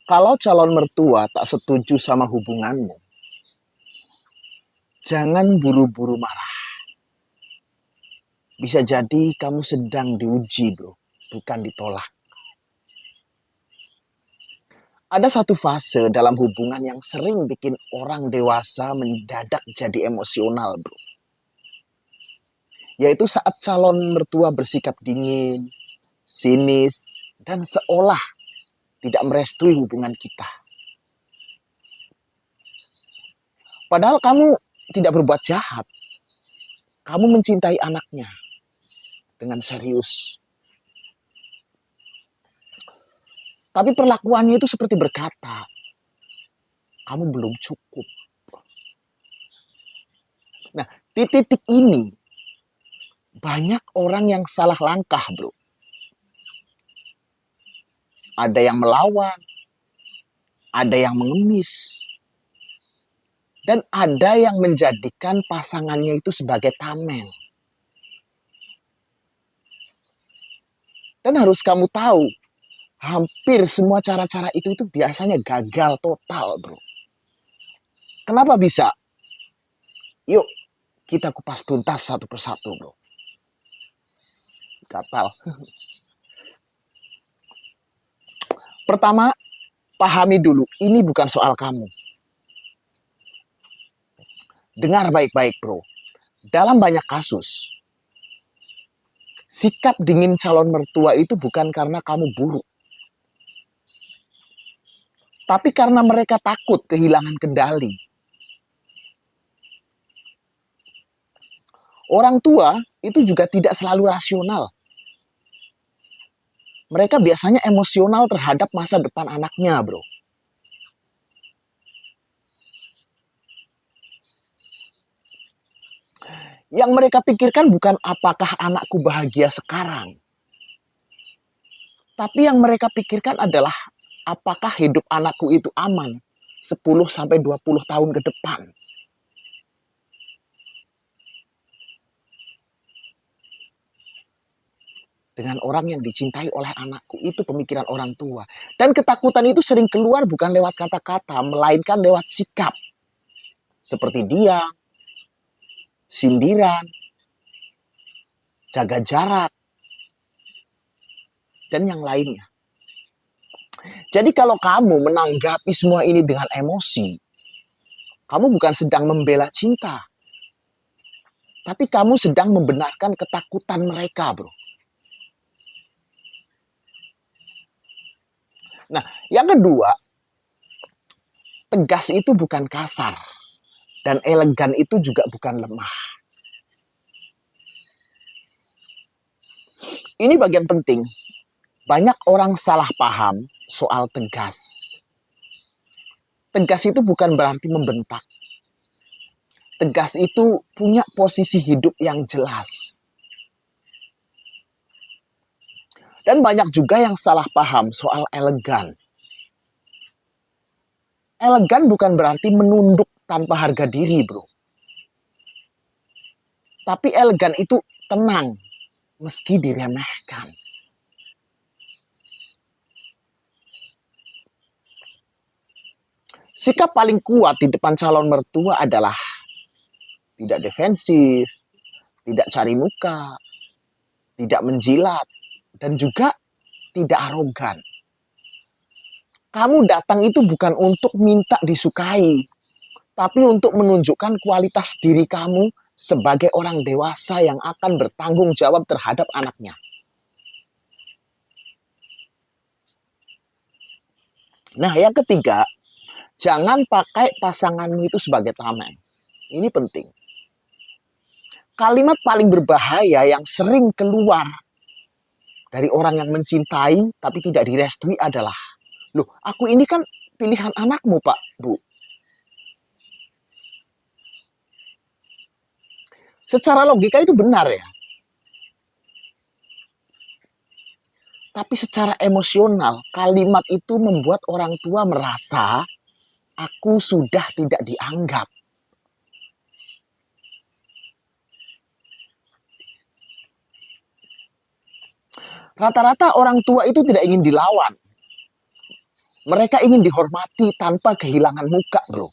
Kalau calon mertua tak setuju sama hubunganmu, jangan buru-buru marah. Bisa jadi kamu sedang diuji, bro, bukan ditolak. Ada satu fase dalam hubungan yang sering bikin orang dewasa mendadak jadi emosional, bro. Yaitu saat calon mertua bersikap dingin, sinis, dan seolah tidak merestui hubungan kita. Padahal kamu tidak berbuat jahat. Kamu mencintai anaknya dengan serius. Tapi perlakuannya itu seperti berkata, kamu belum cukup. Nah, di titik ini, banyak orang yang salah langkah, bro. Ada yang melawan, ada yang mengemis, dan ada yang menjadikan pasangannya itu sebagai tameng. Dan harus kamu tahu, hampir semua cara-cara itu biasanya gagal total, bro. Kenapa bisa? Yuk, kita kupas tuntas satu persatu, bro. Gatal. Pertama, pahami dulu, ini bukan soal kamu. Dengar baik-baik, bro. Dalam banyak kasus, sikap dingin calon mertua itu bukan karena kamu buruk. Tapi karena mereka takut kehilangan kendali. Orang tua itu juga tidak selalu rasional. Mereka biasanya emosional terhadap masa depan anaknya, bro. Yang mereka pikirkan bukan apakah anakku bahagia sekarang. Tapi yang mereka pikirkan adalah apakah hidup anakku itu aman 10-20 tahun ke depan. Dengan orang yang dicintai oleh anakku, itu pemikiran orang tua. Dan ketakutan itu sering keluar bukan lewat kata-kata, melainkan lewat sikap. Seperti diam, sindiran, jaga jarak, dan yang lainnya. Jadi kalau kamu menanggapi semua ini dengan emosi, kamu bukan sedang membela cinta, tapi kamu sedang membenarkan ketakutan mereka, bro. Nah, yang kedua, tegas itu bukan kasar, dan elegan itu juga bukan lemah. Ini bagian penting. Banyak orang salah paham soal tegas. Tegas itu bukan berarti membentak. Tegas itu punya posisi hidup yang jelas. Dan banyak juga yang salah paham soal elegan. Elegan bukan berarti menunduk tanpa harga diri, bro. Tapi elegan itu tenang, meski diremehkan. Sikap paling kuat di depan calon mertua adalah tidak defensif, tidak cari muka, tidak menjilat, dan juga tidak arogan. Kamu datang itu bukan untuk minta disukai, tapi untuk menunjukkan kualitas diri kamu sebagai orang dewasa yang akan bertanggung jawab terhadap anaknya. Nah, yang ketiga, jangan pakai pasanganmu itu sebagai tameng. Ini penting. Kalimat paling berbahaya yang sering keluar dari orang yang mencintai tapi tidak direstui adalah, loh, aku ini kan pilihan anakmu, Pak, Bu. Secara logika itu benar ya. Tapi secara emosional, kalimat itu membuat orang tua merasa aku sudah tidak dianggap. Rata-rata orang tua itu tidak ingin dilawan. Mereka ingin dihormati tanpa kehilangan muka, bro.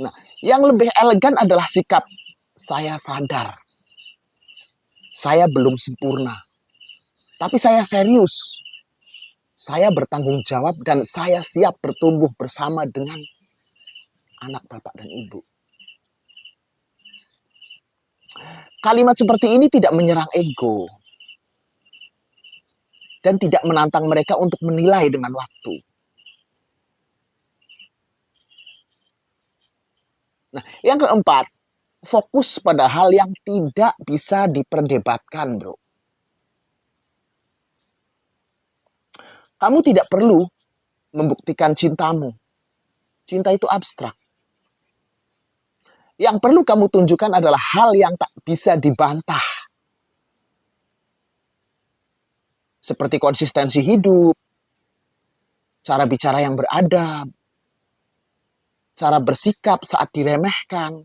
Nah, yang lebih elegan adalah sikap saya sadar. Saya belum sempurna. Tapi saya serius. Saya bertanggung jawab dan saya siap bertumbuh bersama dengan anak bapak dan ibu. Kalimat seperti ini tidak menyerang ego. Dan tidak menantang mereka untuk menilai dengan waktu. Nah, yang keempat, fokus pada hal yang tidak bisa diperdebatkan, bro. Kamu tidak perlu membuktikan cintamu. Cinta itu abstrak. Yang perlu kamu tunjukkan adalah hal yang tak bisa dibantah. Seperti konsistensi hidup, cara bicara yang beradab, cara bersikap saat diremehkan,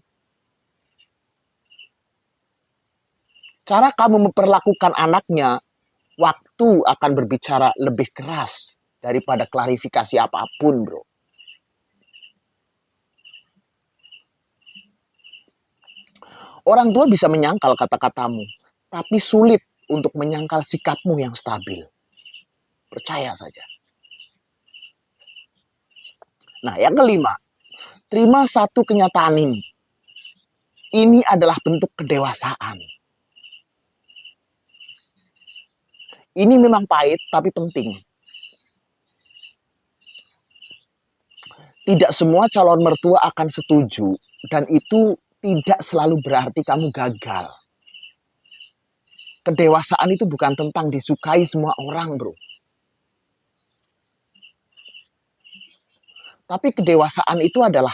cara kamu memperlakukan anaknya, waktu akan berbicara lebih keras daripada klarifikasi apapun, bro. Orang tua bisa menyangkal kata-katamu, tapi sulit untuk menyangkal sikapmu yang stabil. Percaya saja. Nah, yang kelima, terima satu kenyataan ini. Ini adalah bentuk kedewasaan. Ini memang pahit, tapi penting. Tidak semua calon mertua akan setuju, dan itu tidak selalu berarti kamu gagal. Kedewasaan itu bukan tentang disukai semua orang, bro. Tapi kedewasaan itu adalah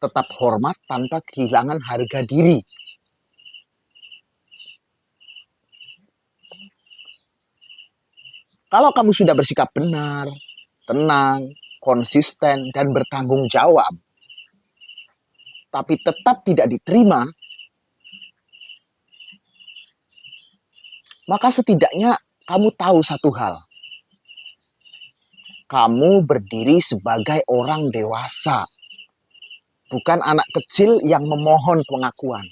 tetap hormat tanpa kehilangan harga diri. Kalau kamu sudah bersikap benar, tenang, konsisten, dan bertanggung jawab, tapi tetap tidak diterima, maka setidaknya kamu tahu satu hal. Kamu berdiri sebagai orang dewasa, bukan anak kecil yang memohon pengakuan.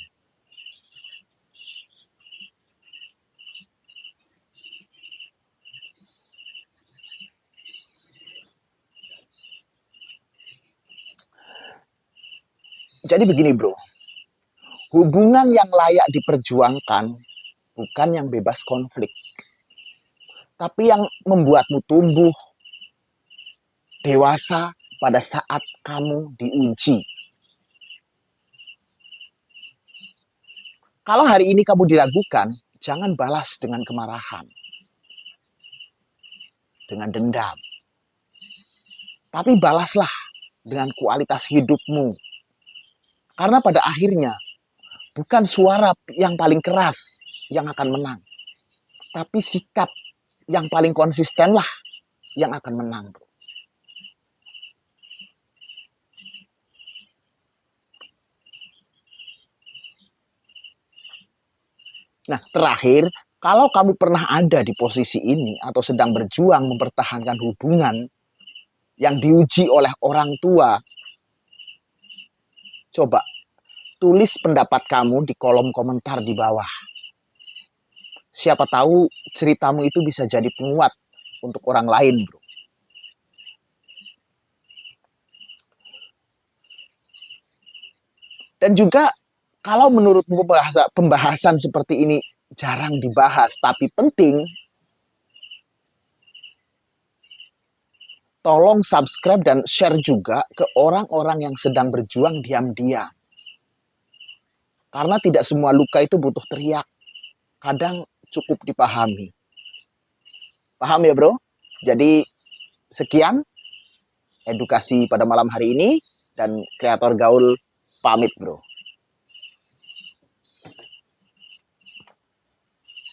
Jadi begini, bro. Hubungan yang layak diperjuangkan bukan yang bebas konflik, tapi yang membuatmu tumbuh dewasa pada saat kamu diuji. Kalau hari ini kamu diragukan, jangan balas dengan kemarahan, dengan dendam. Tapi balaslah dengan kualitas hidupmu. Karena pada akhirnya, bukan suara yang paling keras yang akan menang, tapi sikap yang paling konsistenlah yang akan menang. Nah, terakhir, kalau kamu pernah ada di posisi ini atau sedang berjuang mempertahankan hubungan yang diuji oleh orang tua, coba tulis pendapat kamu di kolom komentar di bawah. Siapa tahu ceritamu itu bisa jadi penguat untuk orang lain, bro. Dan juga kalau menurutmu pembahasan seperti ini jarang dibahas tapi penting, tolong subscribe dan share juga ke orang-orang yang sedang berjuang diam-diam. Karena tidak semua luka itu butuh teriak. Kadang cukup dipahami. Paham ya, bro? Jadi sekian edukasi pada malam hari ini dan kreator gaul pamit, bro.